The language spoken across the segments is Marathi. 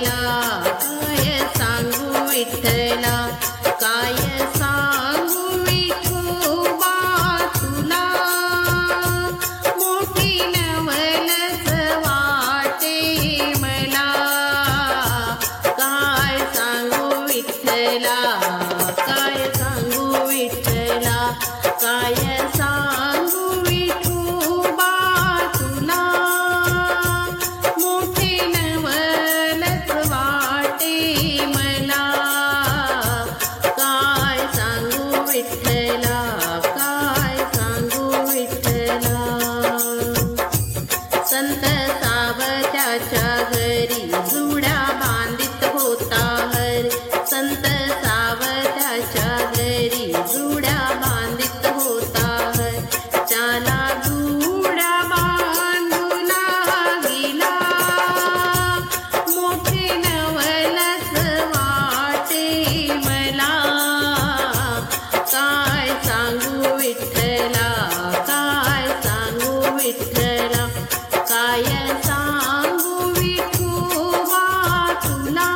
विठ्ठला काय सांगू विठ्ठला काय सांगू विठोबा तुला मोठी नवलच वाटे मला काय सांगू विठ्ठला काय सांगू विठ्ठला काय सांगू विठोबा तुला मोठी नवलच वाटे मला काय सांगू विठ्ठला काय सांगू विठ्ठला संत सावत्याच्या घरी जुड्या बांधित होता हरी संत सावत्याच्या घरी जुड्या बांधित होता हरी त्याला जुड्या बांधू लागिला मोठी नवलच वाटे मला काय सांगू विठ्ठला काय सांगू विठ्ठला काय सांगू विठोबा तुला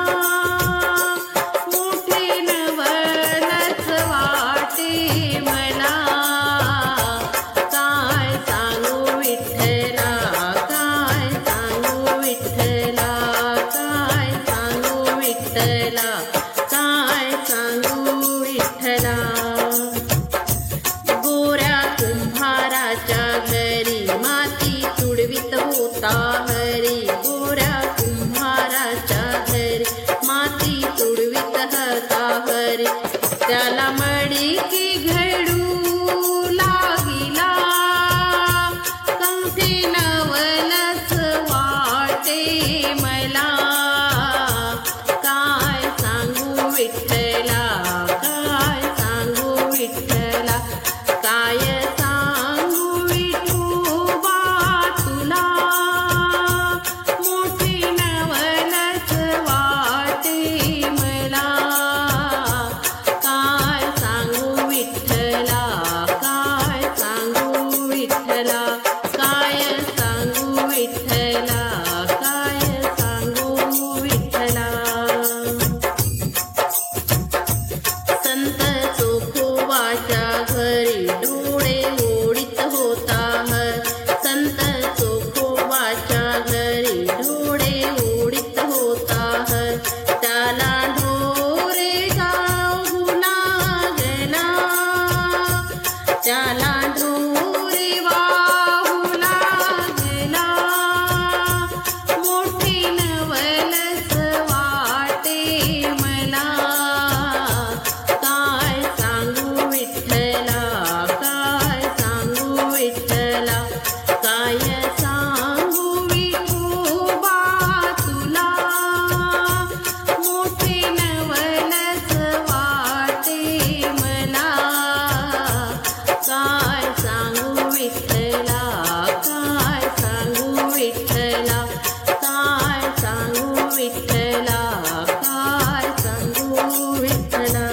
मोठी नवलच वाटे मला काय सांगू विठ्ठला काय सांगू विठ्ठला काय सांगू विठ्ठला काय सांगू विठ्ठला गोऱ्या कुंभाराच्या घरी माती तुडवीत होता हरी गोऱ्या कुंभाराच्या घरी माती तुडवीत होता हरी त्याला मडकी घडू लागिला कंठी नवलच वाटे मला काय सांगू विठ्ठला काय सांगू विठ्ठला काय सांगू विठोबा तुला मोठी नवलच वाटे मला काय सांगू विठ्ठला काय सांगू विठ्ठला काय सांगू विठ्ठला काय सांगू विठ्ठला संत चोखोबाच्या घरी डोळे ओढीत होता हर संत चोखोबाच्या घरी डोळे ओढीत होता हर त्याला ढोरे गाऊ लागला त्याला ढोरे वाहू लागला मोठी नवलच वाटे मला काय सांगू विठ्ठला काय सांगू विठ्ठला काय सांगू विठोबा तुला मोठी नवलच वाटे मला काय सांगू विठ्ठला काय सांगू विठ्ठला काय सांगू विठ्ठला काय सांगू विठ्ठला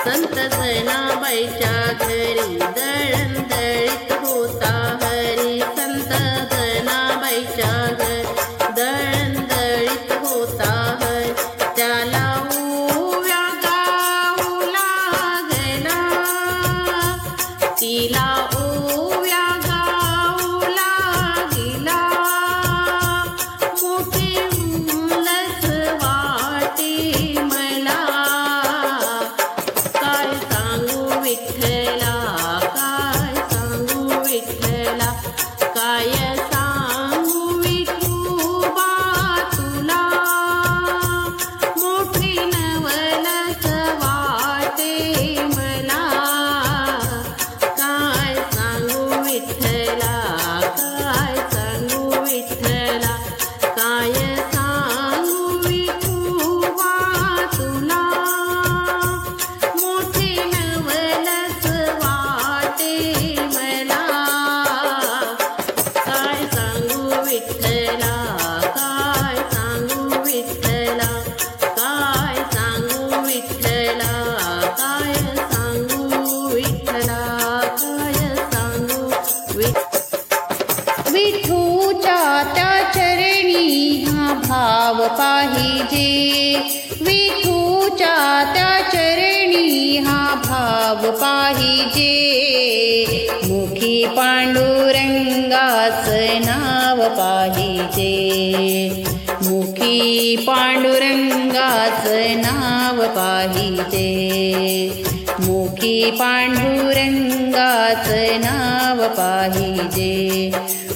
संत जनाबाईच्या घरी दळण दळीत होता हरी संत जनाबाईच्या घरी दळण दळीत होता हरी त्याला ओव्या गाऊ लागला तिला ओव्या गाऊ लागिला मोठी नवलच वाटे मला काय सांगू विठ्ठला काय सांगू विठ्ठला काय सांगू विठोबा तुला मोठी नवलच वाटे मला काय सांगू विठ्ठला काय सांगू विठ्ठला काय सांगू विठोबा तुला मोठी नवलच वाटे मला काय सांगू विठ्ठला काय सांगू विठ्ठला काय सांगू विठ्ठला काय सांगू विठ्ठला काय सांगू विठूच्या त्याच्या पाहिजे, विठूच्या त्या चरणी हा भाव पाहिजे, मुखी पांडुरंगाचं नाव पाहिजे, मुखी पांडुरंगाचं नाव पाहिजे, मुखी पांडुरंगाचं नाव पाहिजे,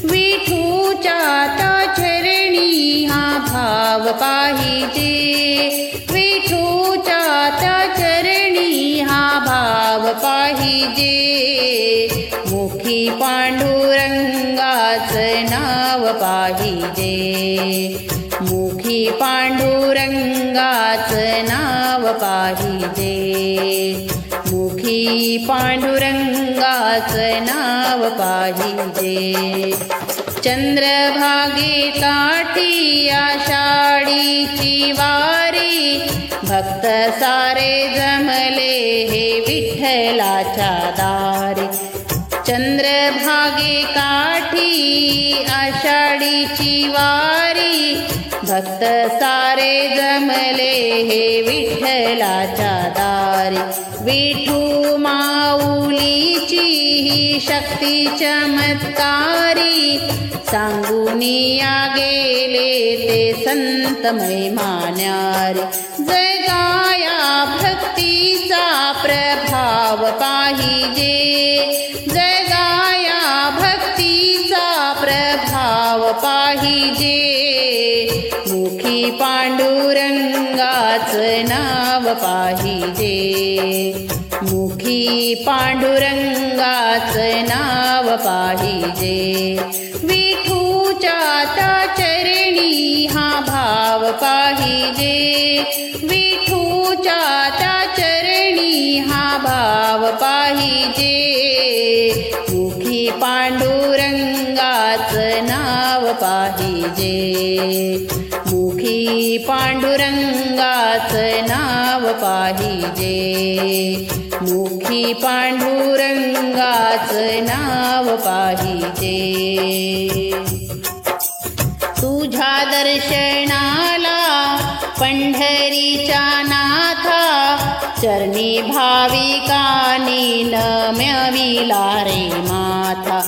विठूच्या त्या चरणी हा भाव पाहिजे, विठूच्या त्या चरणी हा भाव पाहिजे, मुखी पांडुरंगाचं नाव पाहिजे, मुखी पांडुरंगाचं नाव पाहिजे, मुखी पांडुरंगाचं नाव पाहिजे। चंद्रभागे काठी आषाढीची वारी, भक्त सारे जमले हे विठ्ठलाच्या दारी, चंद्रभागे काठी आषाढीची वारी, भक्त सारे जमले हे विठ्ठलाच्या दारी, विठू माऊलीची ही शक्ती चमत्कारी, सांगुनिया गेले ते संत महिमान्यारी, जगाया भक्तीचा प्रभाव पाहिजे, जगाया भक्तीचा प्रभाव पाहिजे, मुखी पांडुरंगाचं नाव पाहिजे, मुखी पांडुरंगाचं नाव पाहिजे, विठूच्या त्या चरणी हा भाव पाहिजे, विठूच्या त्या चरणी हा भाव पाहिजे, मुखी पांडुरंगाचं नाव पाहिजे, मुखी पांडुरंगाचं नाव पाहिजे, मुखी पांडुरंगाचं नाव पाहिजे। तुझ्या दर्शनाला पंढरीच्या नाथा, चरणी भाविकांनी नमविला रे माथा,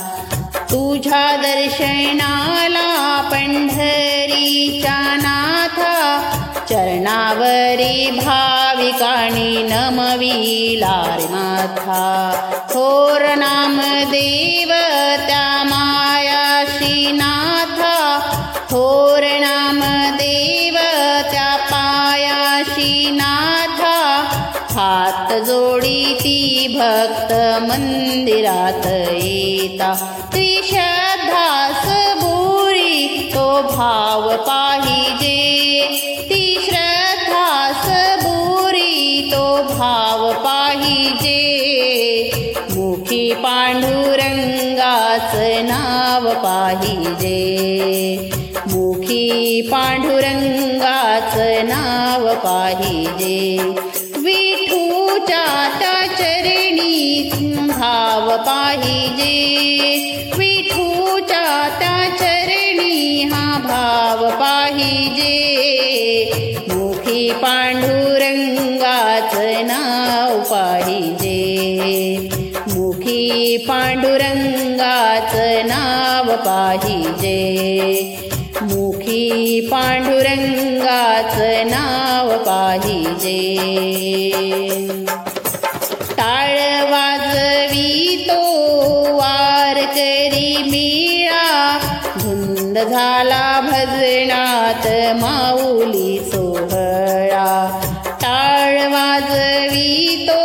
तुझ्या दर्शनाला पंढरीच्या नाथा, चरणावरी भाविकांनी नमविला रे माथा, थोर नामदेव त्या मायाशी नाथा, थोर नामदेव त्या पायाशी नाथा, हात जोडी ती भक्त मंदिरात येता, त्रिश्रद्धा सबुरी तो भाव पाहिजे, ती श्रद्धा सबुरी तो भाव पाहिजे, मुखी पांडुरंगाचं नाव पाहिजे, मुखी पांडुरंगाचं नाव पाहिजे, विठूच्या त्या चरणी भाव पाहिजे, विठूच्या त्या चरणी हा भाव पाहिजे, मुखी पांडुरंगाचं नाव पाहिजे, मुखी पांडुरंगाचं नाव पाहिजे, मुखी पांडुरंगाचं नाव पाहिजे। टाळ वाजवितो वारकरी मेळा, धुंद झाला भजनात माऊली सोहळा, टाळ वाजवितो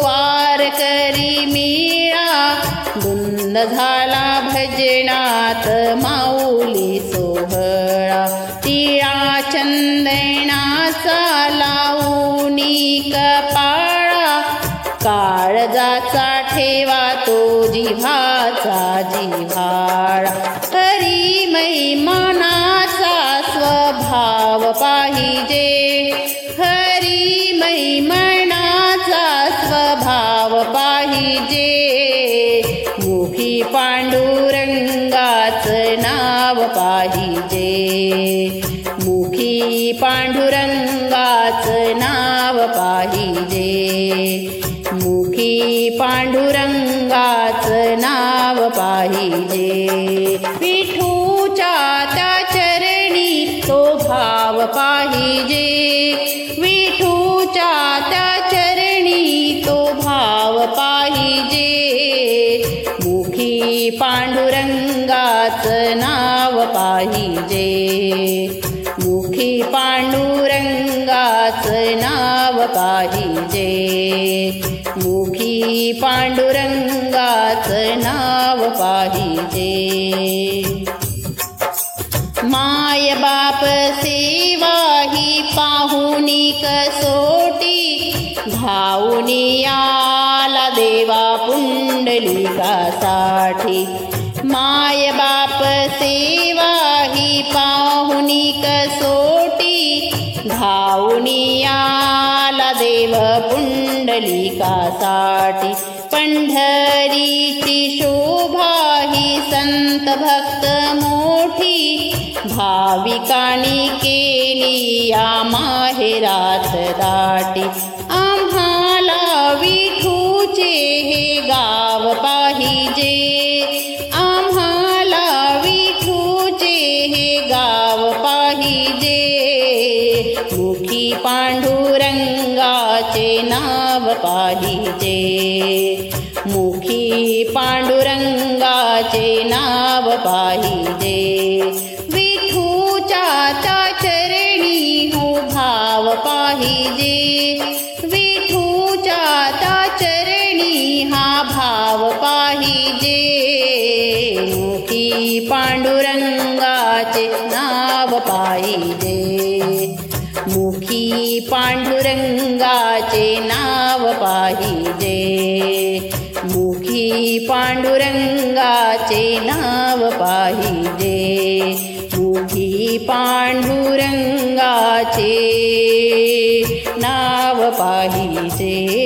वारकरी मेळा, धुंद झाला भजनात माऊली सोहळा, तिळा चंदनाचा लावूनी कपाळा, काळजाचा ठेवा तो जिव्हाचा जिव्हाळा, हरी महिमानाचा स्वभाव पाहिजे, हरी महिमानाचा स्वभाव पाहिजे, मुखी पांडुरंगाचं नाव पाहिजे, मुखी पांडुरंगाचं नाव पाहिजे, मुखी पांडुरंगाचं नाव पाहिजे। विठूच्या त्या चरणी तो भाव पाहिजे, विठूच्या त्या चरणी तो भाव पाहिजे। मुखी पांडुरंगाचं नाव पाहिजे, मुखी पांडुरंगाचं नाव पाहिजे, मुखी पांडुरंगाचं नाव पाहिजे। माय बाप सेवा ही पाहुनी कसोटी, धावूनी आला देवा पुंडलिकासाठी। माय बाप सेवा ही पाहुनी कसोटी, धावूनी आला देव पुंडलिकासाठी। पंढरीची शोभा ही संत भक्त मोठी, भाविकांनी केली या माहेरात दाटी। आम्हाला विठूचे हे गाव पाहिजे, आम्हाला विठूचे हे गाव पाहिजे। मुखी पांडुरंगाचे नाव पाहिजे, मुखी पांडुरंगाचे नाव पाहिजे। विठूच्या त्या चरणी हो भाव पाहिजे, विठूच्या त्या चरणी हा भाव पाहिजे। मुखी पांडुरंगाचे नाव पाहिजे, मुखी पांडुरंगाचे नाव पाहिजे, मुखी पांडुरंगाचे नाव पाहिजे, मुखी पांडुरंगाचे नाव पाहिजे।